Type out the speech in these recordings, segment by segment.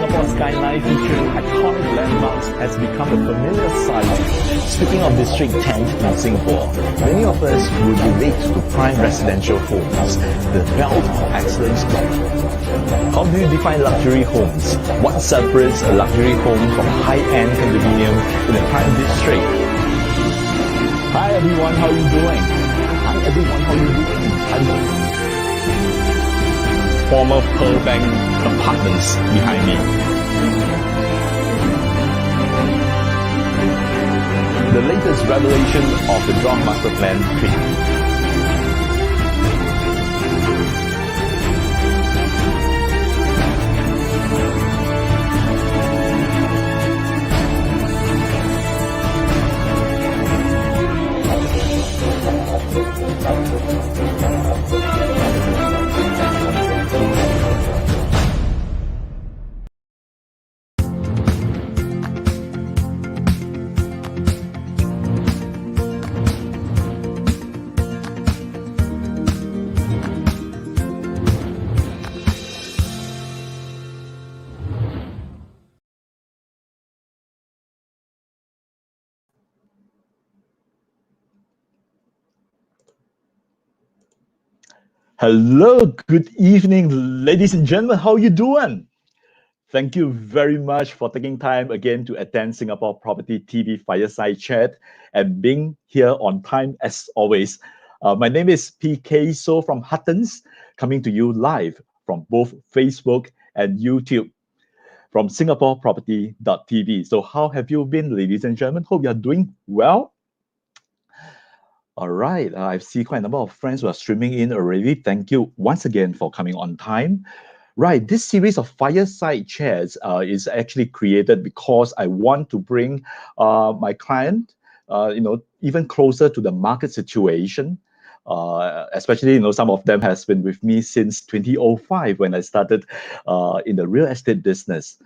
Singapore skyline featuring iconic landmarks has become a familiar sight. Speaking of District 10 in Singapore, many of us would relate to prime residential homes, the belt of excellence. How do you define luxury homes? What separates a luxury home from a high-end condominium in a prime district? Hi everyone, how are you doing? Hi everyone, how are you doing? Former Pearl Bank apartments behind me. The latest revelation of the draft master plan tweet. Hello, good evening, ladies and gentlemen. How are you doing? Thank you very much for taking time again to attend Singapore Property TV Fireside Chat and being here on time as always. My name is PK So from Huttons, coming to you live from both Facebook and YouTube from SingaporeProperty.tv. So how have you been, ladies and gentlemen? Hope you are doing well. All right, I see quite a number of friends who are streaming in already. Thank you once again for coming on time. Right, this series of fireside chats is actually created because I want to bring my client, even closer to the market situation. Especially, some of them has been with me since 2005 when I started in the real estate business.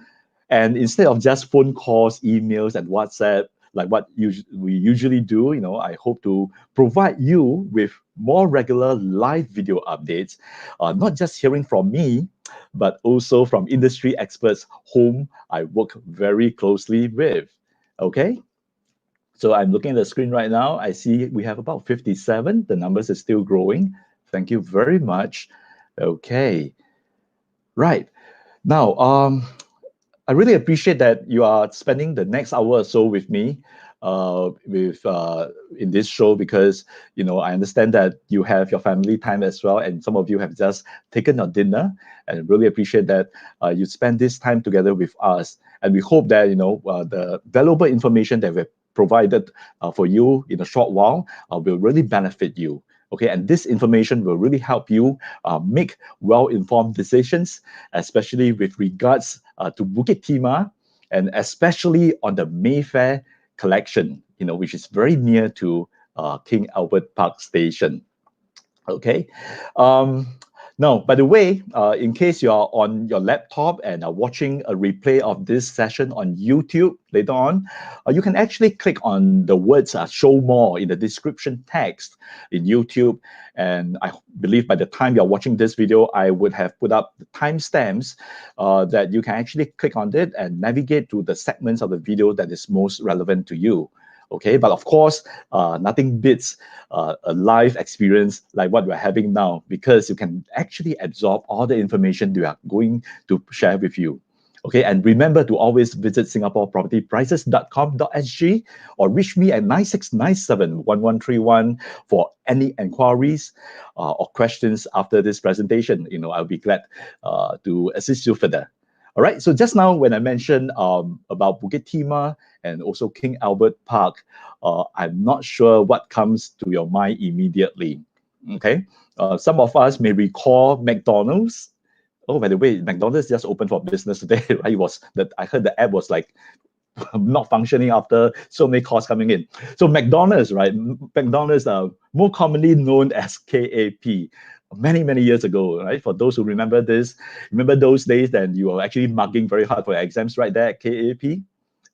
And instead of just phone calls, emails, and WhatsApp, like what we usually do, I hope to provide you with more regular live video updates, not just hearing from me, but also from industry experts whom I work very closely with. Okay? So I'm looking at the screen right now. I see we have about 57. The numbers are still growing. Thank you very much. Okay. Right. Now, I really appreciate that you are spending the next hour or so with me in this show because, I understand that you have your family time as well, and some of you have just taken your dinner, and really appreciate that you spend this time together with us. And we hope that, the valuable information that we've provided for you in a short while will really benefit you. Okay, and this information will really help you make well-informed decisions, especially with regards to Bukit Timah, and especially on the Mayfair collection, which is very near to King Albert Park Station. Okay. Now, by the way, in case you're on your laptop and are watching a replay of this session on YouTube later on, you can actually click on the words show more in the description text in YouTube. And I believe by the time you're watching this video, I would have put up the timestamps that you can actually click on it and navigate to the segments of the video that is most relevant to you. Okay, but of course, nothing beats a live experience like what we're having now, because you can actually absorb all the information we are going to share with you. Okay, and remember to always visit SingaporePropertyPrices.com.sg or reach me at 9697-1131 for any enquiries or questions after this presentation. I'll be glad to assist you further. All right, so just now when I mentioned about Bukit Timah and also King Albert Park, I'm not sure what comes to your mind immediately. Okay, some of us may recall McDonald's. Oh, by the way, McDonald's just opened for business today, right? I heard the app was like not functioning after so many calls coming in. So McDonald's, right? McDonald's are more commonly known as KAP. Many years ago, right? For those who remember this, remember those days then you were actually mugging very hard for your exams right there at KAP.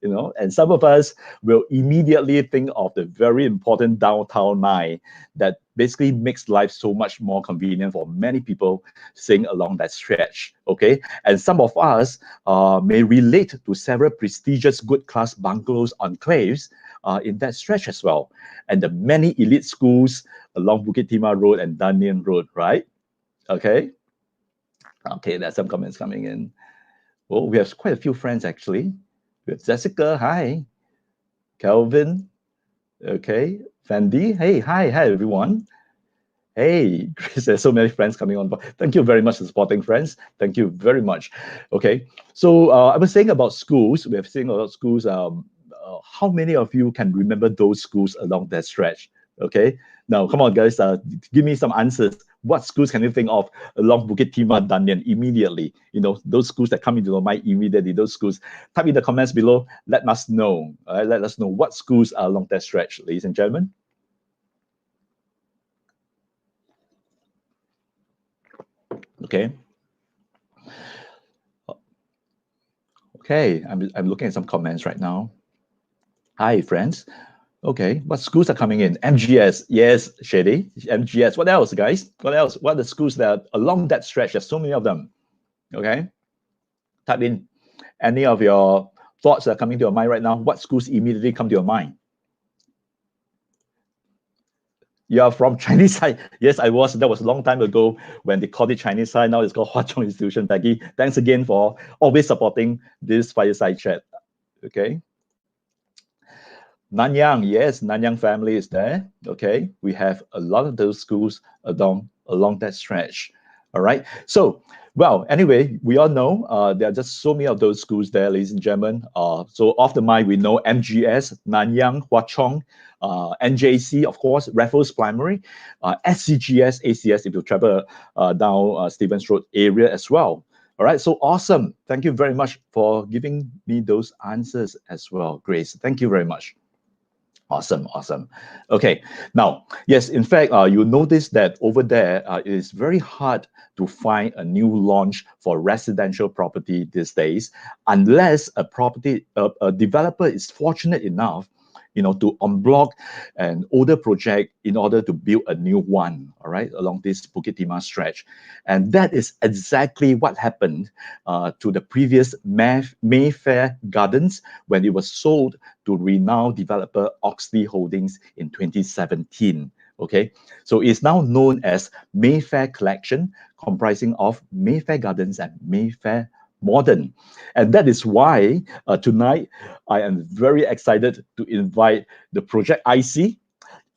And some of us will immediately think of the very important downtown line that basically makes life so much more convenient for many people staying along that stretch, okay? And some of us may relate to several prestigious good class bungalows enclaves in that stretch as well, and the many elite schools along Bukit Timah Road and Dannian Road, right? Okay. Okay, there's some comments coming in. Oh, we have quite a few friends actually. We have Jessica, hi. Kelvin, okay. Fendi, hey, hi everyone. Hey, Chris, there's so many friends coming on. Thank you very much for supporting, friends. Thank you very much. Okay, so I was saying about schools. We have seen about schools. How many of you can remember those schools along that stretch? Okay, now come on, guys. Give me some answers. What schools can you think of along Bukit Timah, Dannian immediately? Those schools that come into your mind immediately. Those schools. Type in the comments below. Let us know. Let us know what schools are along that stretch, ladies and gentlemen. Okay. Okay, I'm looking at some comments right now. Hi, friends. Okay, what schools are coming in? MGS, yes, Shady. MGS. What else, guys? What else? What are the schools that are along that stretch? There's so many of them. Okay. Type in any of your thoughts that are coming to your mind right now. What schools immediately come to your mind? You're from Chinese side. Yes, I was. That was a long time ago when they called it Chinese side. Now it's called Hwa Chong Institution. Peggy, thanks again for always supporting this fireside chat. Okay. Nanyang, yes, Nanyang family is there. Okay, we have a lot of those schools along that stretch. All right. So, well, anyway, we all know there are just so many of those schools there, ladies and gentlemen. So off the mind, we know MGS, Nanyang, Hwa Chong, NJC, of course, Raffles Primary, SCGS, ACS, if you travel down Stevens Road area as well. All right, so awesome. Thank you very much for giving me those answers as well, Grace. Thank you very much. Awesome, awesome. Okay, now, yes, in fact, you'll notice that over there, it is very hard to find a new launch for residential property these days, unless a developer is fortunate enough to unblock an older project in order to build a new one, all right, along this Bukit Timah stretch. And that is exactly what happened to the previous Mayfair Gardens when it was sold to renowned developer Oxley Holdings in 2017. Okay, so it's now known as Mayfair Collection, comprising of Mayfair Gardens and Mayfair Modern. And that is why tonight I am very excited to invite the project IC,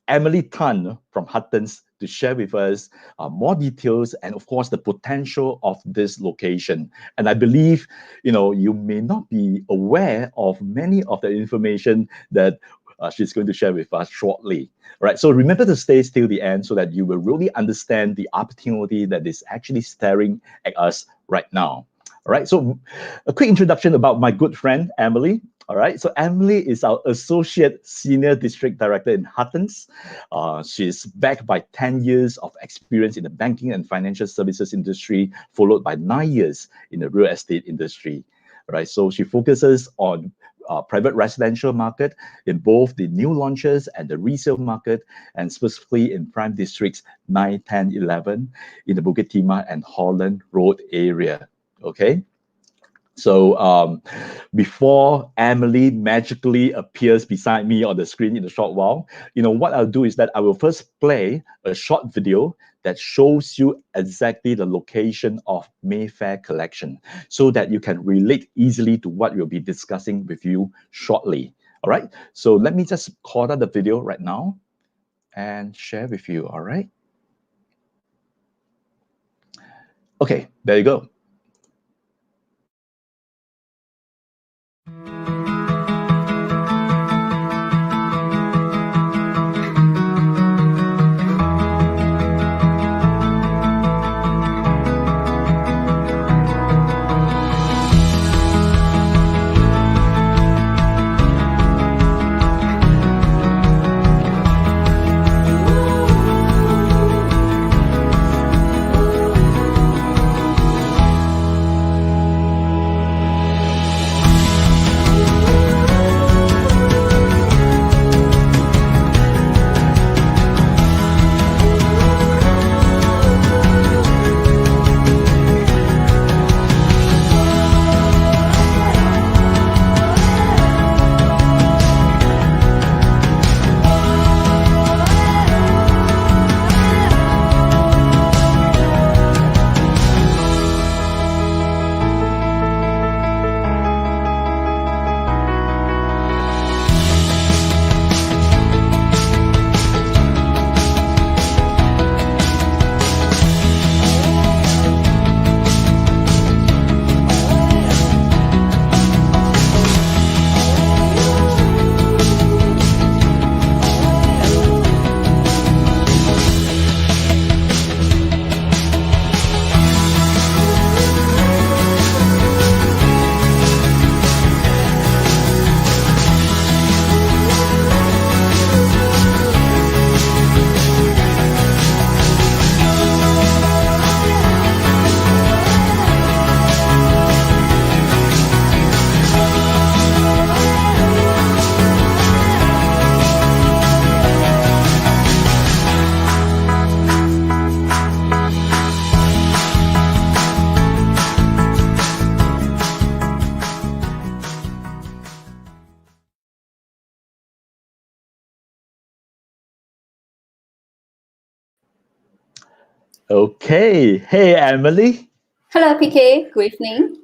Emily Tan from Huttons, to share with us more details and, of course, the potential of this location. And I believe, you may not be aware of many of the information that she's going to share with us shortly. Right, so remember to stay till the end so that you will really understand the opportunity that is actually staring at us right now. All right, so a quick introduction about my good friend, Emily. All right, so Emily is our Associate Senior District Director in Huttons. She's backed by 10 years of experience in the banking and financial services industry, followed by 9 years in the real estate industry. All right, so she focuses on private residential market in both the new launches and the resale market, and specifically in prime districts 9, 10, 11 in the Bukit Timah and Holland Road area. Okay, so before Emily magically appears beside me on the screen in a short while, what I'll do is that I will first play a short video that shows you exactly the location of Mayfair Collection so that you can relate easily to what we'll be discussing with you shortly. All right, so let me just call out the video right now and share with you. All right. Okay, there you go. Okay. Hey, Emily. Hello, PK. Good evening.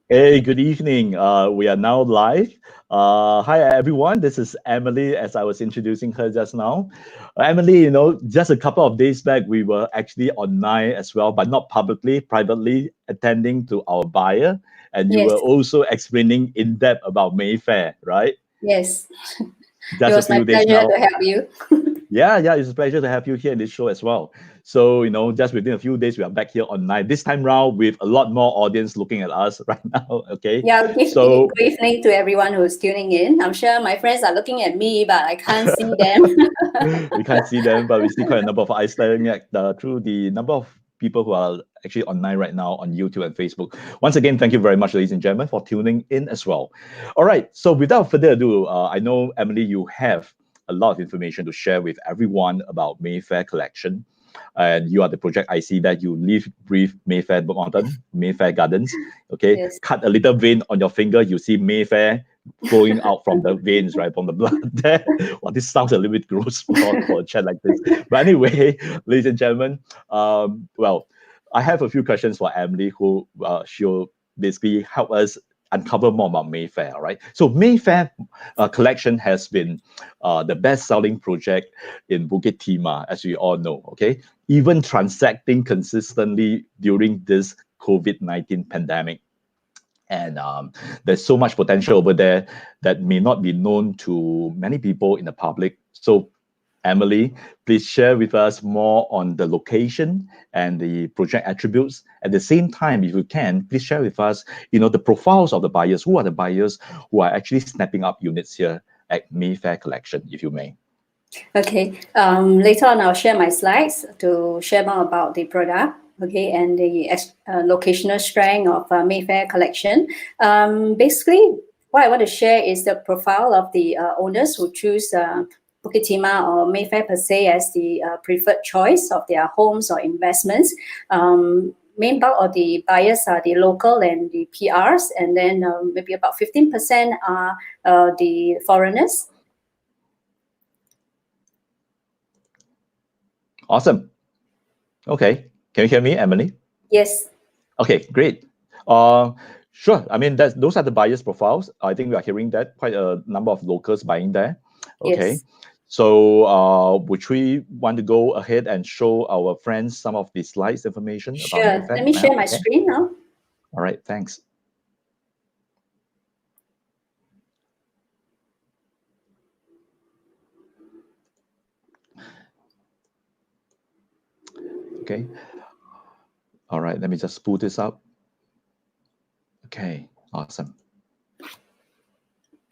Hey, good evening. We are now live. Hi, everyone. This is Emily, as I was introducing her just now. Emily, just a couple of days back, we were actually online as well, but not publicly, privately attending to our buyer. And you were Yes, also explaining in depth about Mayfair, right? yes. It Just a was my few days pleasure now. to help you. Yeah, it's a pleasure to have you here in this show as well. So, just within a few days, we are back here online. This time round with a lot more audience looking at us right now. Okay. Yeah, So good evening to everyone who's tuning in. I'm sure my friends are looking at me, but I can't see them. we can't see them, but we see quite a number of eyes staring at through the number of people who are actually online right now on YouTube and Facebook. Once again, thank you very much, ladies and gentlemen, for tuning in as well. All right, so without further ado, I know, Emily, you have a lot of information to share with everyone about Mayfair Collection. And you are the project I see that you live, breathe Mayfair Modern, Mayfair Gardens. Okay, Yes. cut a little vein on your finger, you see Mayfair flowing out from the veins, right, from the blood there. Well, this sounds a little bit gross for a chat like this. But anyway, ladies and gentlemen, well, I have a few questions for Emily, who she'll basically help us uncover more about Mayfair, right? So Mayfair collection has been the best-selling project in Bukit Timah, as we all know, okay? Even transacting consistently during this COVID-19 pandemic. And there's so much potential over there that may not be known to many people in the public. So, Emily, please share with us more on the location and the project attributes. At the same time, if you can, please share with us, the profiles of the buyers. Who are the buyers who are actually snapping up units here at Mayfair Collection, if you may? Okay. Later on, I'll share my slides to share more about the product. Okay, and the locational strength of Mayfair collection. Basically, what I want to share is the profile of the owners who choose Bukit Timah or Mayfair per se as the preferred choice of their homes or investments. Main bulk of the buyers are the local and the PRs, and then maybe about 15% are the foreigners. Awesome. Okay. Can you hear me, Emily? Yes. Okay, great. Uh, sure. I mean, those are the buyers profiles. I think we are hearing that quite a number of locals buying there. Okay. Yes. So, would we want to go ahead and show our friends some of the slides information about Sure. Mayfair, Let me ma'am? share my Okay. screen now. All right. Thanks. Okay. All right. Let me just pull this up. Okay. Awesome.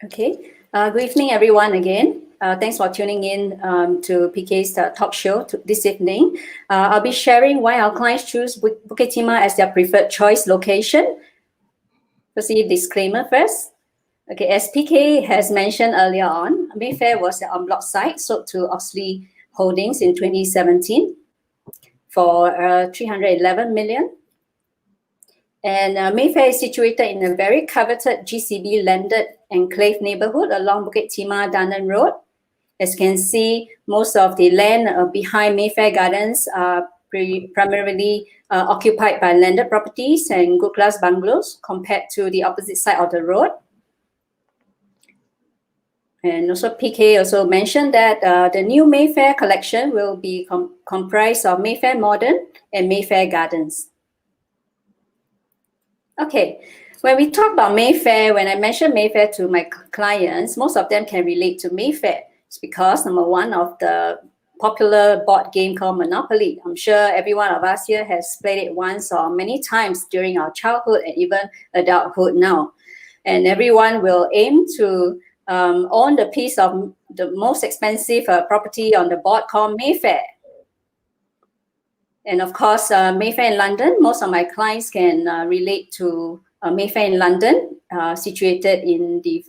Okay. Good evening, everyone, again. Thanks for tuning in to PK's talk show this evening. I'll be sharing why our clients choose Bukit Timah as their preferred choice location. Firstly, disclaimer first. Okay, as PK has mentioned earlier on, Mayfair was an en bloc site sold to Oxley Holdings in 2017 for 311 million. And Mayfair is situated in a very coveted GCB landed enclave neighborhood along Bukit Timah Dandan Road. As you can see, most of the land behind Mayfair Gardens are primarily occupied by landed properties and good class bungalows compared to the opposite side of the road. And also PK also mentioned that the new Mayfair collection will be comprised of Mayfair Modern and Mayfair Gardens. Okay, when we talk about Mayfair, when I mention Mayfair to my clients, most of them can relate to Mayfair. It's because number one of the popular board game called Monopoly. I'm sure every one of us here has played it once or many times during our childhood and even adulthood now. And everyone will aim to own the piece of the most expensive property on the board called Mayfair. And of course, Mayfair in London, most of my clients can relate to Mayfair in London, situated in the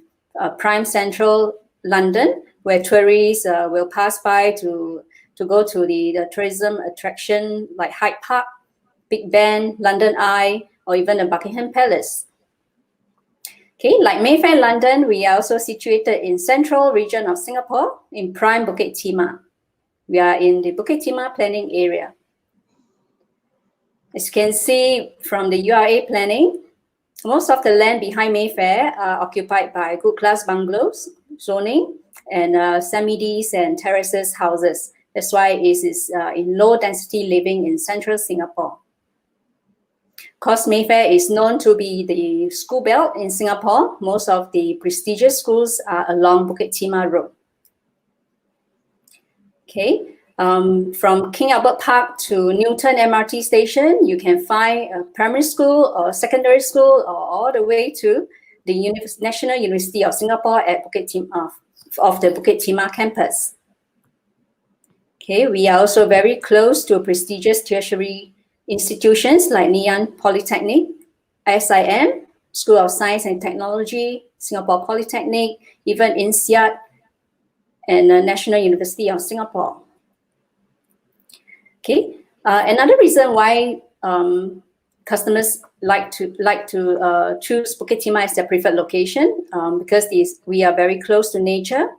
prime central London, where tourists will pass by to go to the tourism attraction like Hyde Park, Big Ben, London Eye, or even the Buckingham Palace. Okay, like Mayfair in London, we are also situated in central region of Singapore in prime Bukit Timah. We are in the Bukit Timah planning area. As you can see from the URA planning, most of the land behind Mayfair are occupied by good class bungalows, zoning, and semi-Ds and terraces houses. That's why it is in low density living in central Singapore. Because Mayfair is known to be the school belt in Singapore, most of the prestigious schools are along Bukit Timah Road. Okay, from King Albert Park to Newton MRT station, you can find a primary school or secondary school or all the way to the National University of Singapore at Bukit Timah, of the Bukit Timah campus. Okay, we are also very close to prestigious tertiary institutions like Nanyang Polytechnic, SIM, School of Science and Technology, Singapore Polytechnic, even INSEAD, and the National University of Singapore. Okay, another reason why customers like to choose Bukit Timah as their preferred location because we are very close to nature.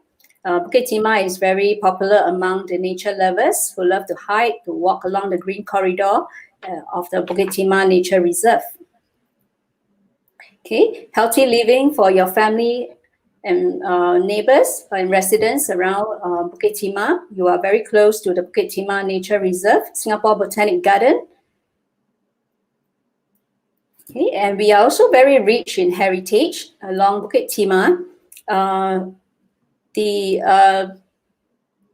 Bukit Timah is very popular among the nature lovers who love to hike, to walk along the green corridor of the Bukit Timah Nature Reserve. Okay, healthy living for your family and neighbors and residents around Bukit Timah. You are very close to the Bukit Timah Nature Reserve, Singapore Botanic Garden. Okay, and we are also very rich in heritage along Bukit Timah.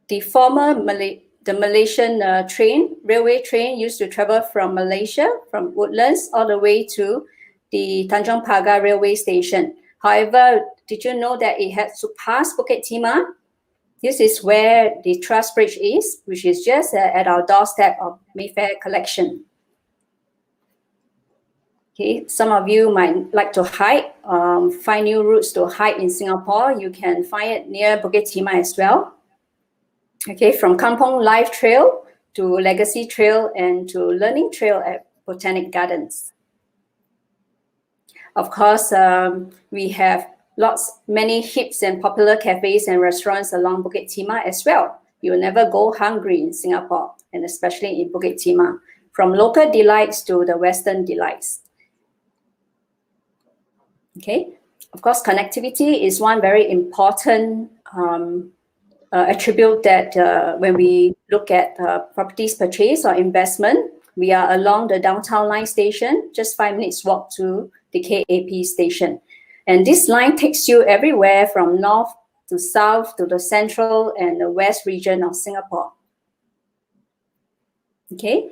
The former Malaysian railway train used to travel from Malaysia, from Woodlands, all the way to the Tanjong Pagar railway station. However, did you know that it had to pass Bukit Timah? This is where the Truss Bridge is, which is just at our doorstep of Mayfair Collection. Okay, some of you might like to hike, find new routes to hike in Singapore. You can find it near Bukit Timah as well. Okay, from Kampong Life Trail to Legacy Trail and to Learning Trail at Botanic Gardens. Of course, we have many hips and popular cafes and restaurants along Bukit Timah as well. You will never go hungry in Singapore, and especially in Bukit Timah, from local delights to the Western delights. Okay, of course, connectivity is one very important attribute that when we look at properties purchase or investment, we are along the downtown line station, just 5 minutes walk to the KAP station. And this line takes you everywhere from north to south to the central and the west region of Singapore. Okay,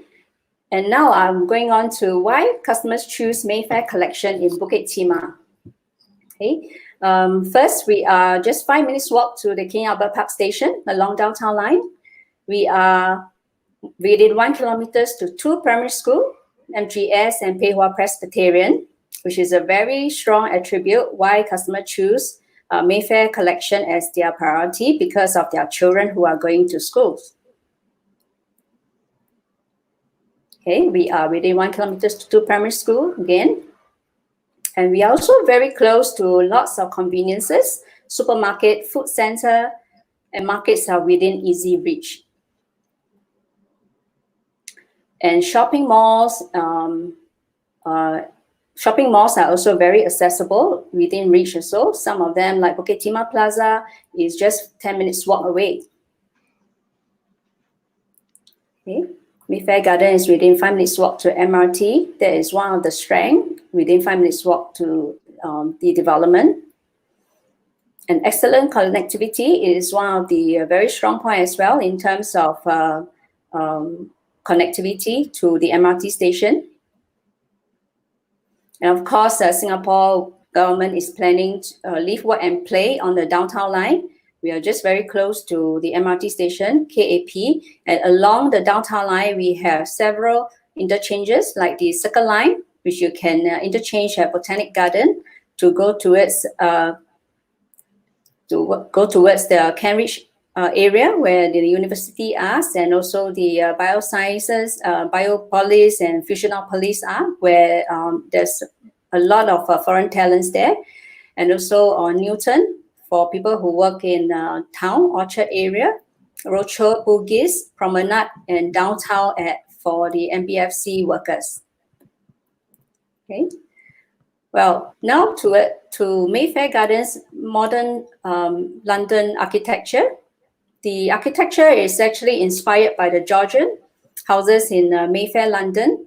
and now I'm going on to why customers choose Mayfair Collection in Bukit Timah. Okay, first, we are just 5 minutes walk to the King Albert Park station along downtown line. We are within 1 kilometer to 2 primary school, MGS and Pei Hwa Presbyterian, which is a very strong attribute why customers choose Mayfair Collection as their priority because of their children who are going to schools. Okay, we are within 1 kilometer to 2 primary school again. And we are also very close to lots of conveniences, supermarket, food center, and markets are within easy reach. And shopping malls are also very accessible within reach also. Some of them, like Bukit Timah Plaza, is just 10 minutes walk away. Okay. Mayfair Garden is within 5 minutes walk to MRT. That is one of the strengths within 5 minutes walk to the development. And excellent connectivity is one of the very strong points as well in terms of connectivity to the MRT station. And of course, Singapore government is planning to live, work and play on the downtown line. We are just very close to the MRT station, KAP, and along the downtown line, we have several interchanges like the Circle Line, which you can interchange at Botanic Garden to go towards the Cambridge area where the university are, and also the biosciences, Biopolis and Fusionopolis are, where there's a lot of foreign talents there, and also on Newton, for people who work in town, Orchard area, Rochor, Bugis, Promenade, and downtown at for the MBFC workers. Okay. Well, now to Mayfair Gardens modern London architecture. The architecture is actually inspired by the Georgian houses in Mayfair, London.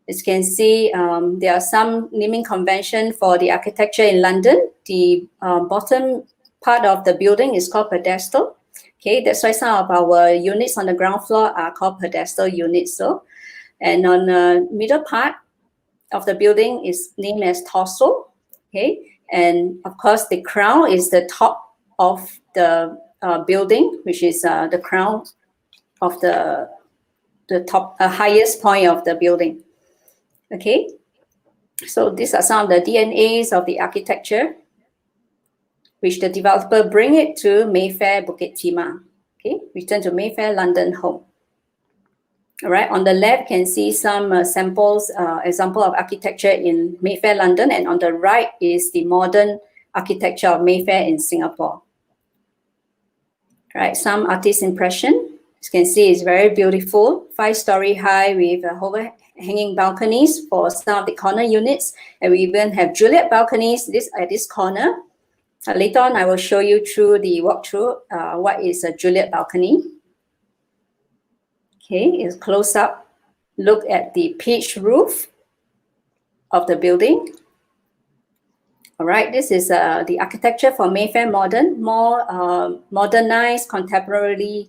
As you can see, there are some naming convention for the architecture in London. The bottom part of the building is called pedestal. Okay, that's why some of our units on the ground floor are called pedestal units. So, and on the middle part of the building is named as torso. Okay, and of course the crown is the top of the building, which is the crown of the top highest point of the building. Okay, so these are some of the DNAs of the architecture, which the developer bring it to Mayfair Bukit Timah. Okay, return to Mayfair London home. All right, on the left can see some samples, example of architecture in Mayfair London, and on the right is the modern architecture of Mayfair in Singapore. All right, some artist impression. As you can see, it's very beautiful, 5-story high with overhanging balconies for some of the corner units, and we even have Juliet balconies at this corner. Later on, I will show you through the walkthrough what is a Juliet balcony. Okay, it's close up. Look at the pitched roof of the building. All right, this is the architecture for Mayfair Modern, more modernized, contemporarily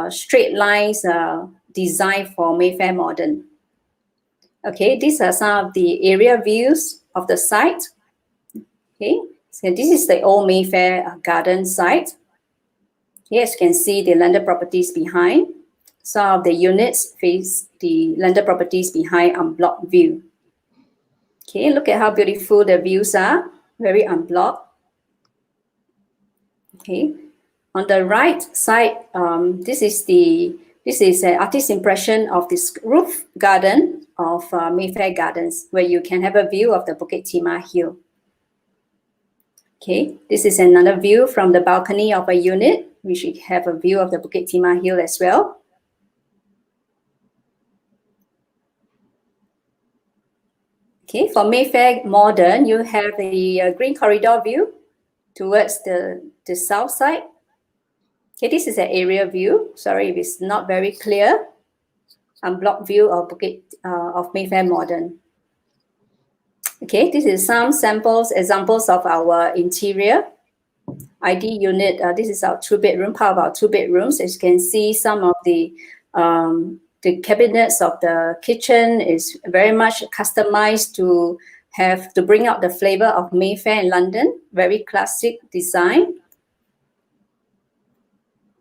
straight lines design for Mayfair Modern. Okay, these are some of the area views of the site. Okay, so this is the old Mayfair Garden site. Yes, you can see the landed properties behind. Some of the units face the landed properties behind unblocked view. Okay, look at how beautiful the views are, very unblocked. Okay, on the right side, this is an artist's impression of this roof garden of Mayfair Gardens, where you can have a view of the Bukit Timah hill. Okay, this is another view from the balcony of a unit. We should have a view of the Bukit Timah hill as well. Okay, for Mayfair Modern, you have the green corridor view towards the south side. Okay, this is an area view. Sorry if it's not very clear. Unblocked view of Mayfair Modern. Okay, this is some examples of our interior. ID unit, this is our 2-bedroom, part of our 2 bedrooms. As you can see, some of the cabinets of the kitchen is very much customized to bring out the flavor of Mayfair in London. Very classic design.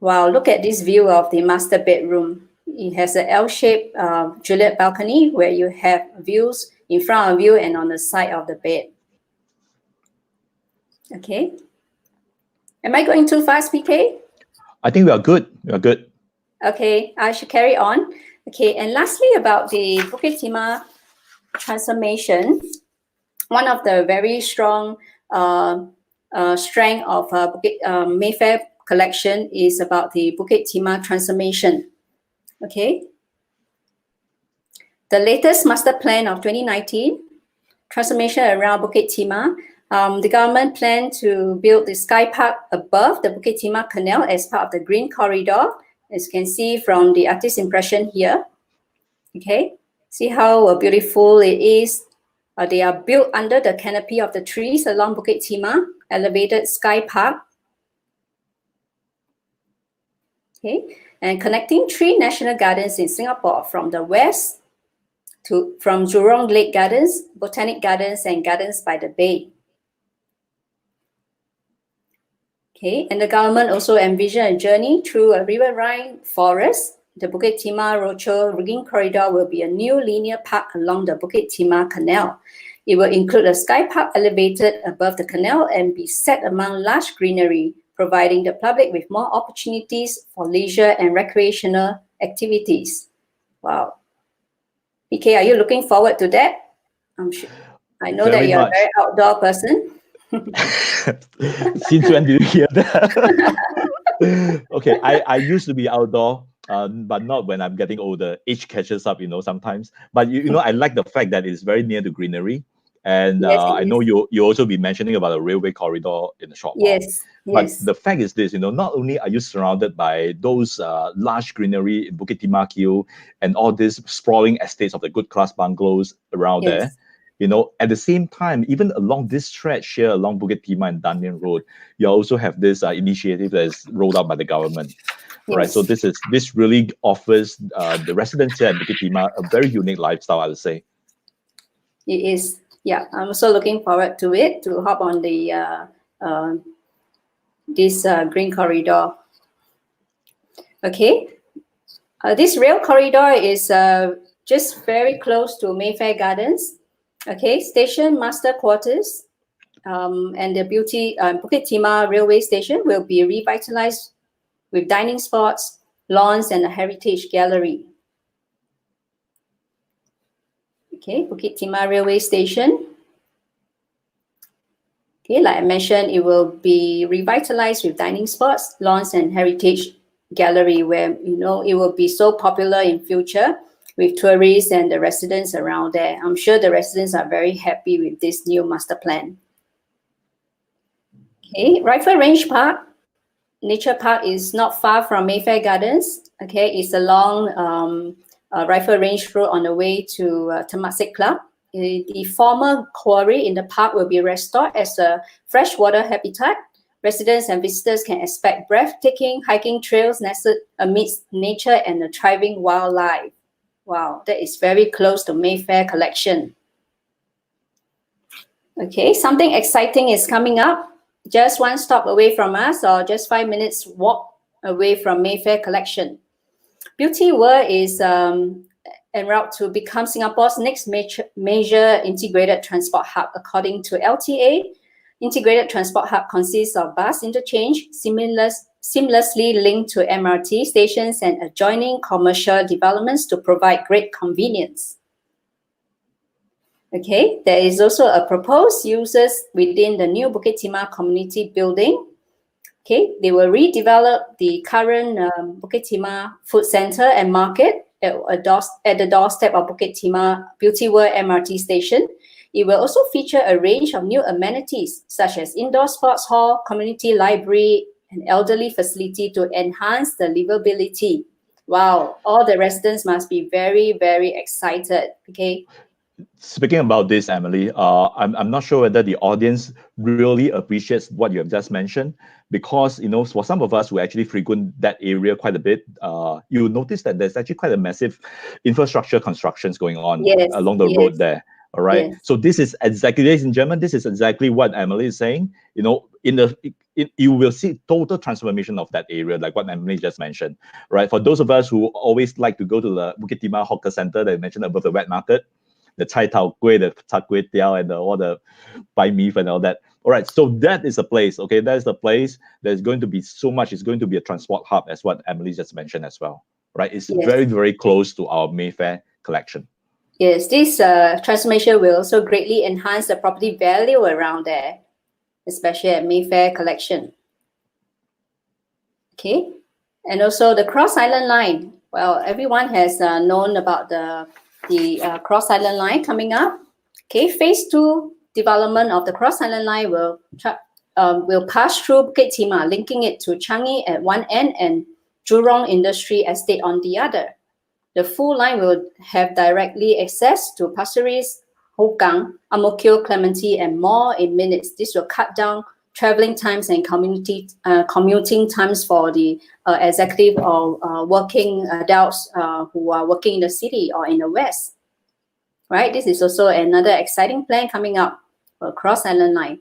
Wow, look at this view of the master bedroom. It has an L-shaped Juliet balcony where you have views in front of you and on the side of the bed. Okay. Am I going too fast, PK? I think we are good. We are good. Okay, I should carry on. Okay, and lastly about the Bukit Timah transformation, one of the very strong strength of Mayfair collection is about the Bukit Timah transformation. Okay, the latest master plan of 2019 transformation around Bukit Timah. The government planned to build the Sky Park above the Bukit Timah Canal as part of the Green Corridor. As you can see from the artist's impression here. Okay, see how beautiful it is. They are built under the canopy of the trees along Bukit Timah, elevated Sky Park. Okay, and connecting 3 national gardens in Singapore from the west from Jurong Lake Gardens, Botanic Gardens, and Gardens by the Bay. Okay, and the government also envisioned a journey through a riverine forest. The Bukit Timah Rochor Green Corridor will be a new linear park along the Bukit Timah Canal. It will include a sky park elevated above the canal and be set among lush greenery, providing the public with more opportunities for leisure and recreational activities. Wow. PK, are you looking forward to that? I'm sure. I know that you're a very outdoor person. Since when did you hear that? Okay, I used to be outdoor but not when I'm getting older. Age catches up, sometimes. But I like the fact that it's very near to greenery. And Yes, it I know is. you also be mentioning about a railway corridor in a short while. Yes, But yes, the fact is this, not only are you surrounded by those large greenery in Bukit Timah and all these sprawling estates of the good class bungalows around there, yes, at the same time, even along this stretch here along Bukit Timah and Danlian Road, you also have this initiative that is rolled out by the government. Right, so yes. this really offers the residents here at Bukit Timah a very unique lifestyle, I would say. It is. Yeah, I'm also looking forward to it, to hop on the this green corridor. Okay, this rail corridor is just very close to Mayfair Gardens. Okay, station master quarters and the Bukit Timah railway station will be revitalized with dining spots, lawns, and a heritage gallery. Okay, Bukit Timah railway station. Okay, like I mentioned, it will be revitalized with dining spots, lawns, and heritage gallery where, it will be so popular in future with tourists and the residents around there. I'm sure the residents are very happy with this new master plan. Okay, Rifle Range Park, Nature Park is not far from Mayfair Gardens. Okay, it's along Rifle Range Road on the way to Temasek Club. The former quarry in the park will be restored as a freshwater habitat. Residents and visitors can expect breathtaking hiking trails nestled amidst nature and a thriving wildlife. Wow, that is very close to Mayfair Collection. Okay, something exciting is coming up. Just one stop away from us, or just 5 minutes walk away from Mayfair Collection. Beauty World is en route to become Singapore's next major integrated transport hub, according to LTA. Integrated transport hub consists of bus interchange, seamlessly linked to MRT stations and adjoining commercial developments to provide great convenience. Okay, there is also a proposed uses within the new Bukit Timah community building. Okay, they will redevelop the current Bukit Timah food center and market at the doorstep of Bukit Timah Beauty World MRT station. It will also feature a range of new amenities such as indoor sports hall, community library, and elderly facility to enhance the livability. Wow, all the residents must be very, very excited. Okay. Speaking about this, Emily, I'm not sure whether the audience really appreciates what you have just mentioned, because for some of us who actually frequent that area quite a bit, you will notice that there's actually quite a massive infrastructure constructions going on along the road there. All right. Yes. So this is exactly, ladies and gentlemen, this is exactly what Emily is saying. You will see total transformation of that area, like what Emily just mentioned. Right. For those of us who always like to go to the Bukit Timah Hawker Center that I mentioned above the wet market, the chai tao kueh, the char kway teow, and all the bai meat and all that. All right, so that is a place. Okay, that is the place. There's going to be so much. It's going to be a transport hub, as what Emily just mentioned as well. Right, it's very, very close to our Mayfair collection. Yes, this transformation will also greatly enhance the property value around there, especially at Mayfair collection. Okay, and also the Cross Island Line. Well, everyone has known about the Cross Island Line coming up. Okay, phase 2 development of the Cross Island Line will pass through Bukit Timah, linking it to Changi at one end and Jurong Industry Estate on the other. The full line will have directly access to Pasir Ris, Hougang, Ang-Mo-Kio, Clementi, and more in minutes. This will cut down traveling times and commuting times for the executive or working adults who are working in the city or in the West. Right? This is also another exciting plan coming up for Cross Island Line.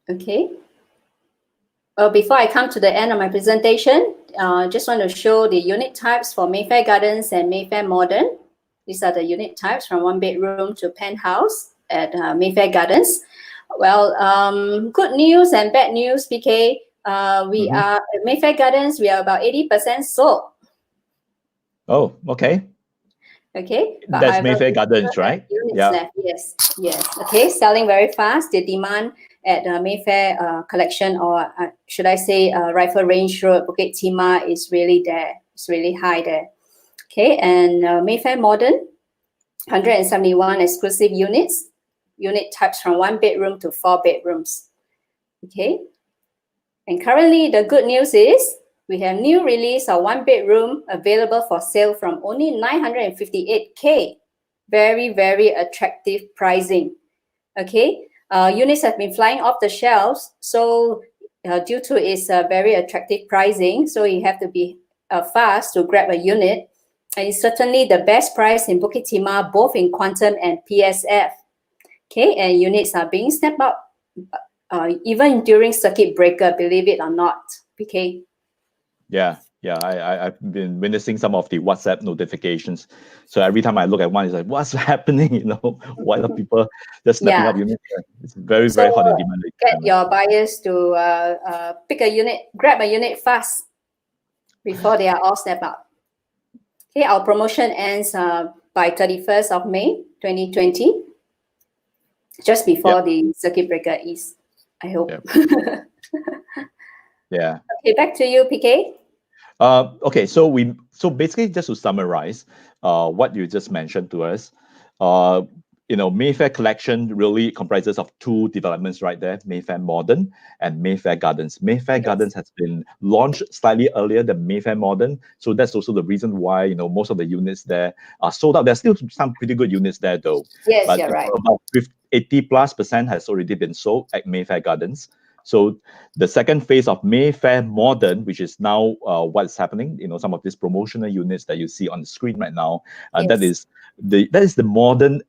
Okay. Well, before I come to the end of my presentation, just want to show the unit types for Mayfair Gardens and Mayfair Modern. These are the unit types from 1 bedroom to penthouse at Mayfair Gardens. Well, good news and bad news, PK. We are at Mayfair Gardens, we are about 80% sold. Oh, okay. Okay. That's Mayfair Gardens, right? Units left. Yes. Okay. Selling very fast. The demand at Mayfair Collection, or should I say Rifle Range Road, Bukit Timah, is really there. It's really high there. Okay, and Mayfair Modern, 171 exclusive units, unit types from 1 bedroom to 4 bedrooms. Okay, and currently the good news is we have new release of 1 bedroom available for sale from only 958K. Very, very attractive pricing. Okay, units have been flying off the shelves, so due to its very attractive pricing, so you have to be fast to grab a unit. And it's certainly the best price in Bukit Timah, both in Quantum and PSF. Okay, and units are being snapped up even during circuit breaker, believe it or not. Okay. Yeah, I've been witnessing some of the WhatsApp notifications. So every time I look at one, it's like, what's happening? You know, why are people just snapping up units? It's very, very hot in demand. Get your buyers to pick a unit, grab a unit fast before they are all snapped up. Okay, our promotion ends by 31st of May 2020, just before the circuit breaker is, I hope. Yeah. Okay, back to you, PK. Okay, so basically, just to summarize what you just mentioned to us, Mayfair Collection really comprises of 2 developments right there, Mayfair Modern and Mayfair Gardens. Mayfair Gardens has been launched slightly earlier than Mayfair Modern, so that's also the reason why most of the units there are sold out. There's still some pretty good units there though. Yes, but you're right. About 80+% has already been sold at Mayfair Gardens. So the second phase of Mayfair Modern, which is now what's happening, some of these promotional units that you see on the screen right now, that is the modern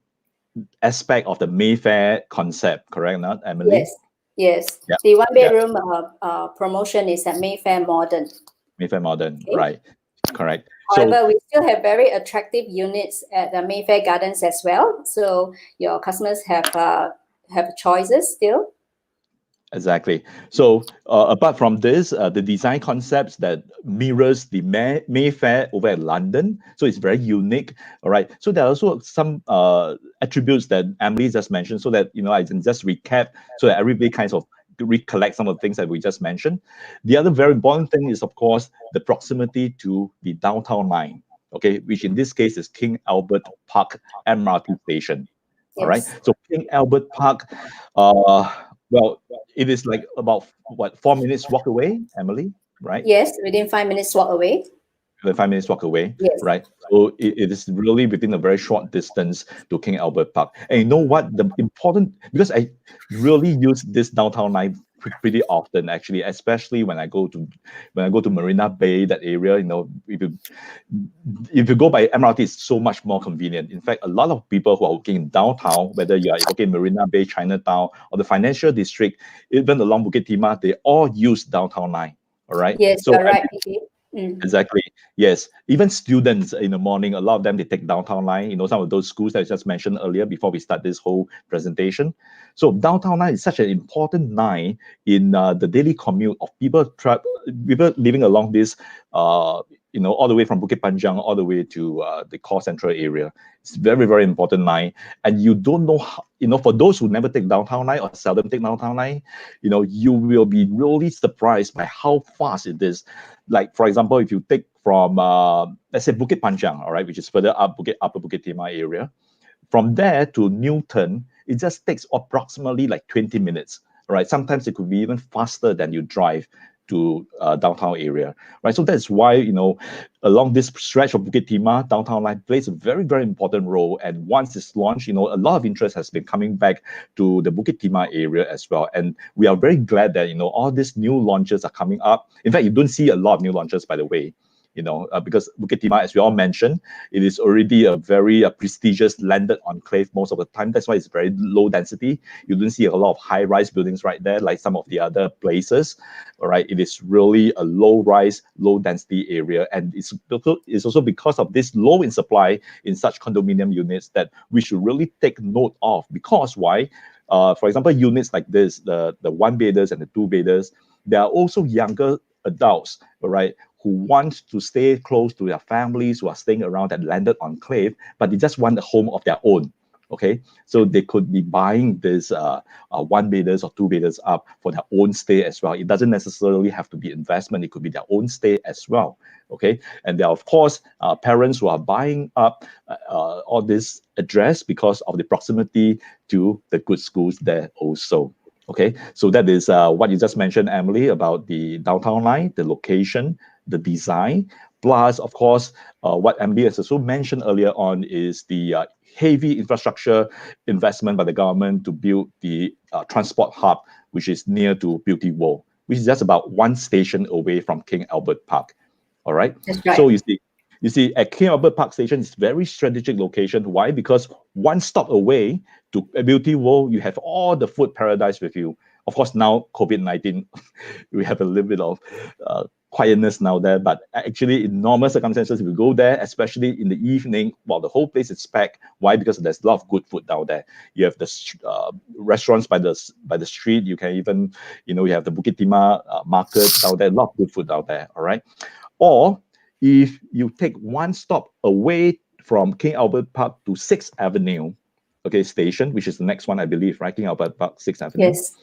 aspect of the Mayfair concept, correct, not Emily? Yes. Yeah. The 1 bedroom promotion is at Mayfair Modern. Mayfair Modern, right? Correct. However, we still have very attractive units at the Mayfair Gardens as well. So your customers have choices still. Exactly. So apart from this, the design concepts that mirrors the Mayfair over at London, so it's very unique. All right. So there are also some attributes that Emily just mentioned, so that I can just recap, so that everybody kind of recollect some of the things that we just mentioned. The other very important thing is, of course, the proximity to the downtown line. Okay, which in this case is King Albert Park MRT station. All right. So King Albert Park, well, it is like about 4 minutes walk away, Emily, right? Yes, within 5 minutes walk away. 5 minutes walk away, right? So it is really within a very short distance to King Albert Park. And you know what? The important, because I really use this downtown line pretty often, actually, especially when I go to Marina Bay, that area. If you go by MRT, it's so much more convenient. In fact, a lot of people who are working in downtown, whether you are working in Marina Bay, Chinatown, or the financial district, even along Bukit Timah, they all use downtown line. All right. Yes, so you're right. Exactly. Yes. Even students in the morning, a lot of them, they take downtown line, some of those schools that I just mentioned earlier before we start this whole presentation. So downtown line is such an important line in the daily commute of people living along this, all the way from Bukit Panjang all the way to the core central area. It's very, very important line. And you don't know how, for those who never take downtown line or seldom take downtown line, you will be really surprised by how fast it is. Like, for example, if you take from, let's say, Bukit Panjang, all right, which is further up Upper Bukit Timah area, from there to Newton, it just takes approximately like 20 minutes, right? Sometimes it could be even faster than you drive to downtown area, right? So that's why, along this stretch of Bukit Timah, downtown line plays a very, very important role. And once it's launched, a lot of interest has been coming back to the Bukit Timah area as well. And we are very glad that, all these new launches are coming up. In fact, you don't see a lot of new launches, by the way. Because Bukit Timah, as we all mentioned, it is already a very prestigious landed enclave most of the time. That's why it's very low density. You don't see a lot of high-rise buildings right there, like some of the other places. All right, it is really a low-rise, low-density area, and it's also because of this low in supply in such condominium units that we should really take note of. Because why? For example, units like this, the 1-bedders and the 2-bedders, there are also younger adults, all right, who want to stay close to their families, who are staying around that landed enclave, but they just want a home of their own. Okay, so they could be buying this one beders or two beders up for their own stay as well. It doesn't necessarily have to be investment, it could be their own stay as well. Okay, and there are of course parents who are buying up all this address because of the proximity to the good schools there also. Okay, so that is what you just mentioned, Emily, about the downtown line, the location, the design, plus of course what Emily has also mentioned earlier on is the heavy infrastructure investment by the government to build the transport hub, which is near to Beauty World, which is just about one station away from King Albert Park. All right. That's right. So you see, at King Albert Park Station, it's very strategic location. Why? Because one stop away to Beauty World, you have all the food paradise with you. Of course, now COVID-19, we have a little bit of quietness now there, but actually in normal circumstances, if you go there, especially in the evening, well, the whole place is packed. Why? Because there's a lot of good food down there. You have the restaurants by the street. You can even, you have the Bukit Timah market down there. A lot of good food down there. All right. Or if you take one stop away from King Albert Park to 6th Avenue, okay, station, which is the next one, I believe, right? King Albert Park, 6th Avenue. Yes.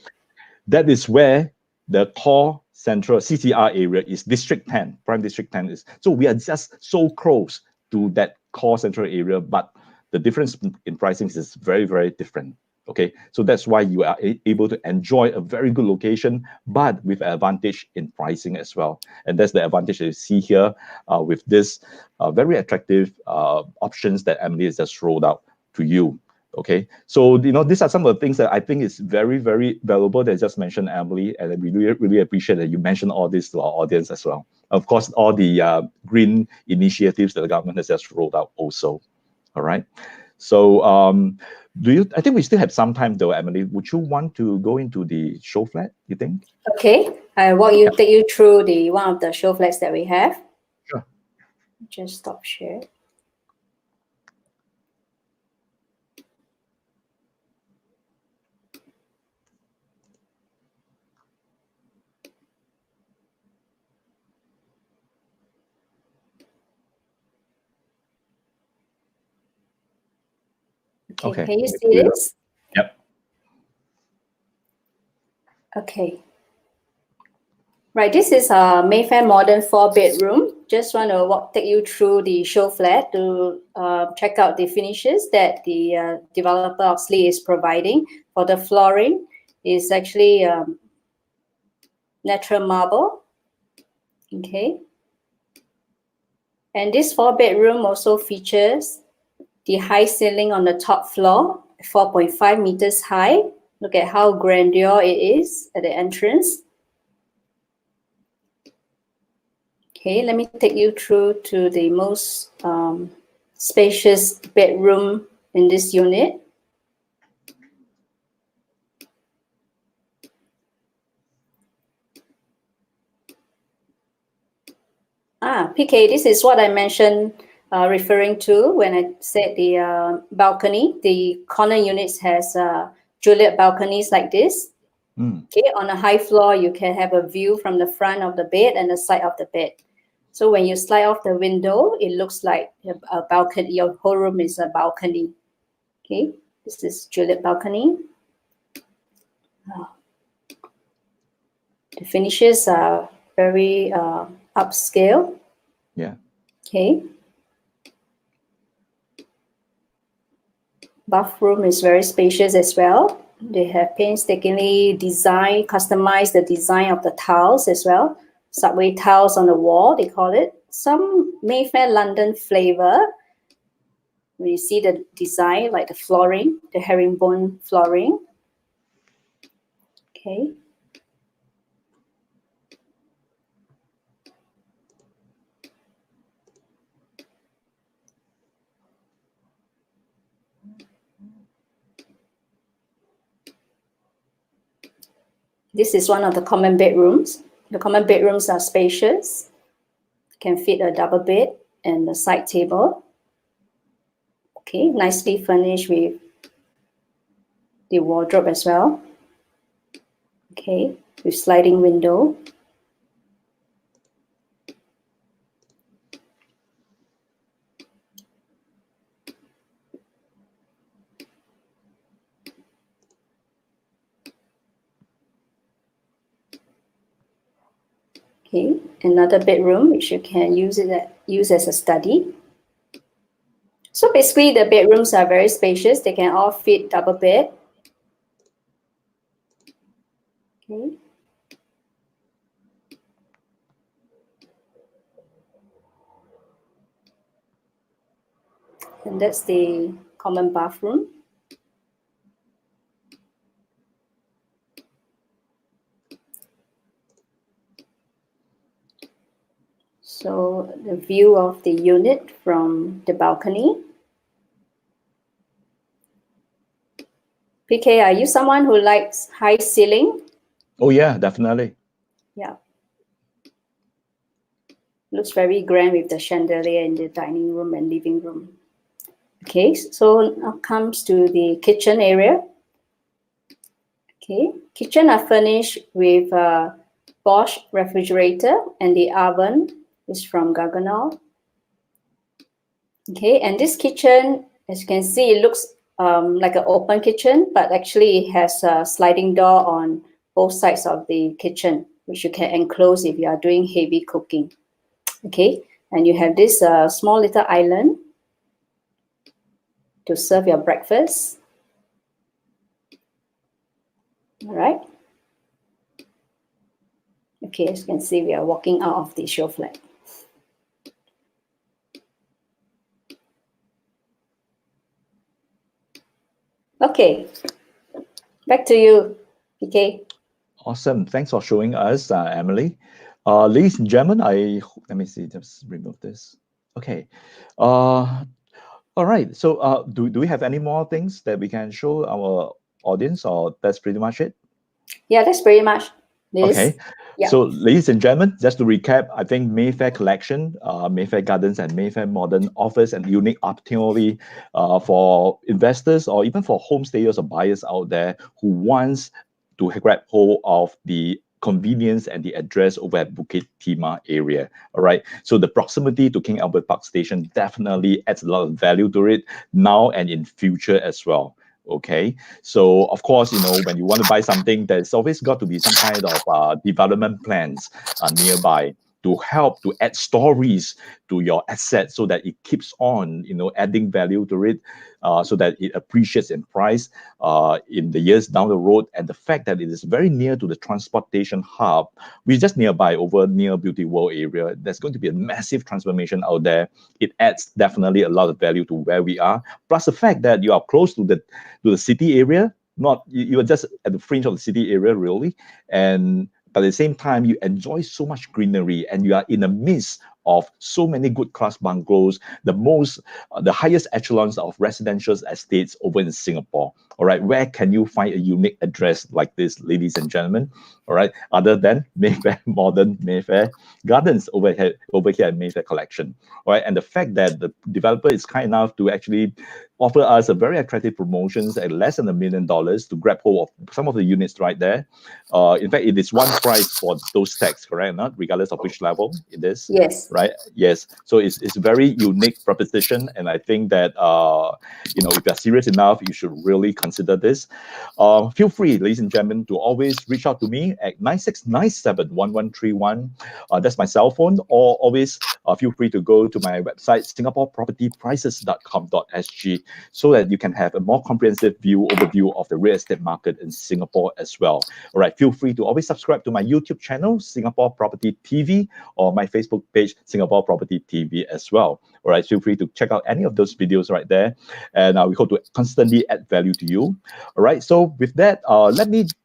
That is where the core central CCR area is District 10, Prime District 10 is. So we are just so close to that core central area, but the difference in pricing is very, very different. Okay, so that's why you are able to enjoy a very good location, but with an advantage in pricing as well. And that's the advantage that you see here with this very attractive options that Emily has just rolled out to you. Okay, so these are some of the things that I think is very, very valuable that I just mentioned, Emily, and we really, really appreciate that you mentioned all this to our audience as well. Of course, all the green initiatives that the government has just rolled out also. All right. So I think we still have some time though, Emily. Would you want to go into the show flat, you think? Okay, I take you through one of the show flats that we have. Sure. Just stop share. Okay, can you see this? Yep. Okay. Right, this is a Mayfair Modern 4-bedroom. Just want to take you through the show flat to check out the finishes that the developer Oxley is providing. For the flooring is actually natural marble. Okay. And this 4-bedroom also features the high ceiling on the top floor, 4.5 meters high. Look at how grandeur it is at the entrance. Okay, let me take you through to the most spacious bedroom in this unit. PK, this is what I mentioned referring to when I said the balcony. The corner units has Juliet balconies like this. Okay, on a high floor, you can have a view from the front of the bed and the side of the bed. So when you slide off the window, it looks like a balcony. Your whole room is a balcony. Okay, this is Juliet balcony. The finishes are very upscale. Yeah. Okay. Bathroom is very spacious as well. They have painstakingly customized the design of the tiles as well. Subway tiles on the wall, they call it. Some Mayfair London flavor. When you see the design, like the flooring, the herringbone flooring. Okay. This is one of the common bedrooms. The common bedrooms are spacious. Can fit a double bed and a side table. Okay, nicely furnished with the wardrobe as well. Okay, with sliding window. Okay, another bedroom which you can use as a study. So basically, the bedrooms are very spacious. They can all fit double bed. Okay. And that's the common bathroom. So the view of the unit from the balcony. PK, are you someone who likes high ceiling? Oh yeah, definitely. Yeah. Looks very grand with the chandelier in the dining room and living room. Okay, so now comes to the kitchen area. Okay, kitchen are furnished with a Bosch refrigerator, and the oven is from Gaggenau. Okay, and this kitchen, as you can see, it looks like an open kitchen, but actually it has a sliding door on both sides of the kitchen, which you can enclose if you are doing heavy cooking. Okay, and you have this small little island to serve your breakfast. All right. Okay, as you can see, we are walking out of the Showflat. Okay, back to you, PK. Awesome. Thanks for showing us, Emily. Ladies and gentlemen, let me see, just remove this. Okay. All right. So do we have any more things that we can show our audience, or that's pretty much it? Yeah, that's pretty much this. Okay. Yeah. So, ladies and gentlemen, just to recap, I think Mayfair Collection, Mayfair Gardens, and Mayfair Modern offers an unique opportunity for investors or even for homestayers or buyers out there who wants to grab hold of the convenience and the address over at Bukit Timah area. All right. So the proximity to King Albert Park Station definitely adds a lot of value to it now and in future as well. Okay, so of course, when you want to buy something, there's always got to be some kind of development plans nearby to help to add stories to your assets so that it keeps on, adding value to it, so that it appreciates in price in the years down the road. And the fact that it is very near to the transportation hub, which is just nearby over near Beauty World area, there's going to be a massive transformation out there. It adds definitely a lot of value to where we are. Plus the fact that you are close to the city area, not you are just at the fringe of the city area, really. And but at the same time, you enjoy so much greenery, and you are in the midst of so many good class bungalows, the highest echelons of residential estates over in Singapore. All right, where can you find a unique address like this, ladies and gentlemen? All right, other than Mayfair Modern, Mayfair Gardens over here at Mayfair Collection. All right, and the fact that the developer is kind enough to actually offer us a very attractive promotions at less than $1 million to grab hold of some of the units right there. In fact, it is one price for those tags, correct? Not regardless of which level it is. Yes. Right. Yes. So it's a very unique proposition, and I think that if you're serious enough, you should really consider this. Feel free, ladies and gentlemen, to always reach out to me at 96971131. That's my cell phone, or always feel free to go to my website, SingaporePropertyPrices.com.sg, so that you can have a more comprehensive overview of the real estate market in Singapore as well. All right, feel free to always subscribe to my YouTube channel, Singapore Property TV, or my Facebook page, Singapore Property TV as well. All right, feel free to check out any of those videos right there, and we hope to constantly add value to you. All right, so with that,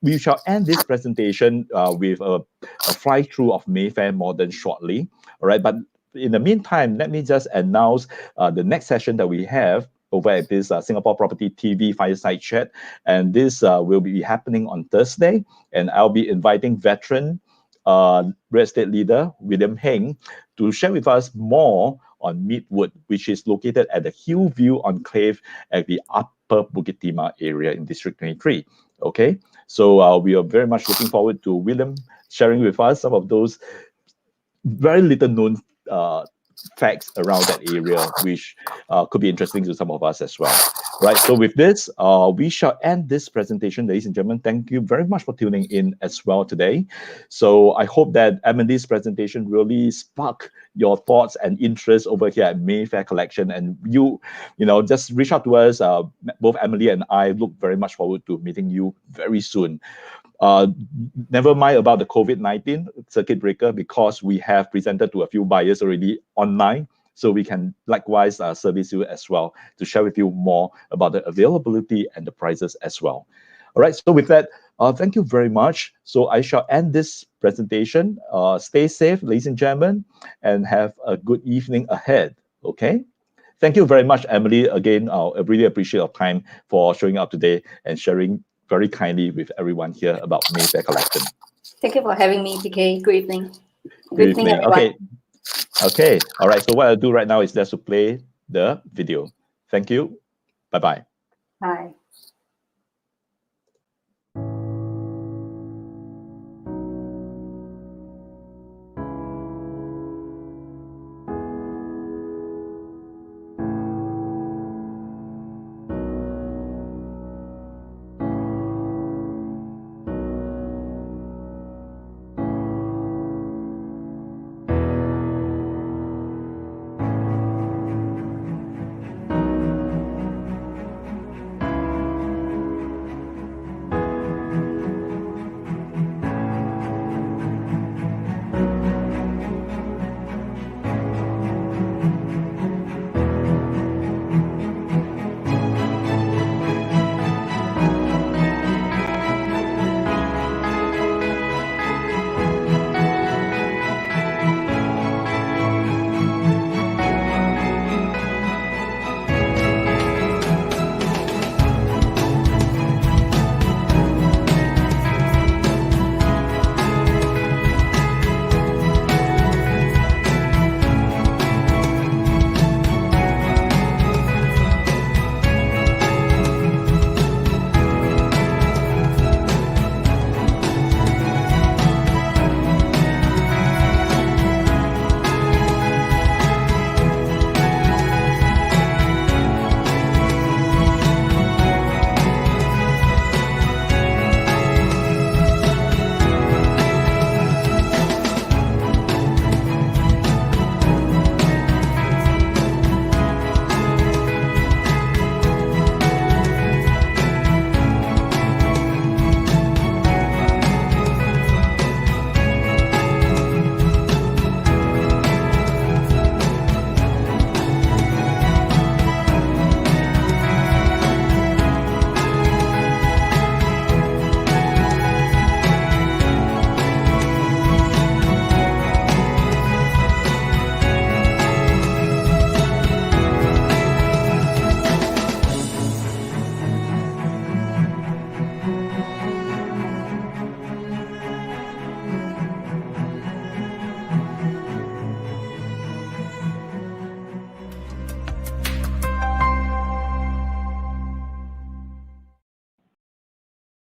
we shall end this presentation with a fly through of Mayfair Modern shortly. All right, but in the meantime, let me just announce the next session that we have over at this Singapore Property TV Fireside Chat, and this will be happening on Thursday, and I'll be inviting veteran real estate leader William Heng to share with us more on Midwood, which is located at the Hillview Enclave at the Upper Bukit Timah area in District 23. Okay, so we are very much looking forward to William sharing with us some of those very little known facts around that area, which could be interesting to some of us as well. Right, so with this, we shall end this presentation, ladies and gentlemen. Thank you very much for tuning in as well today. So I hope that Emily's presentation really sparked your thoughts and interest over here at Mayfair Collection. And just reach out to us. Both Emily and I look very much forward to meeting you very soon. Uh, Never mind about the COVID-19 circuit breaker, because we have presented to a few buyers already online. So we can likewise service you as well to share with you more about the availability and the prices as well. All right, so with that, thank you very much. So I shall end this presentation. Stay safe, ladies and gentlemen, and have a good evening ahead. Okay? Thank you very much, Emily. Again, I really appreciate your time for showing up today and sharing very kindly with everyone here about Mayfair Collection. Thank you for having me, PK. Good evening. Good evening, evening. everyone. Okay. All right. So what I'll do right now is just to play the video. Thank you. Bye-bye. Bye.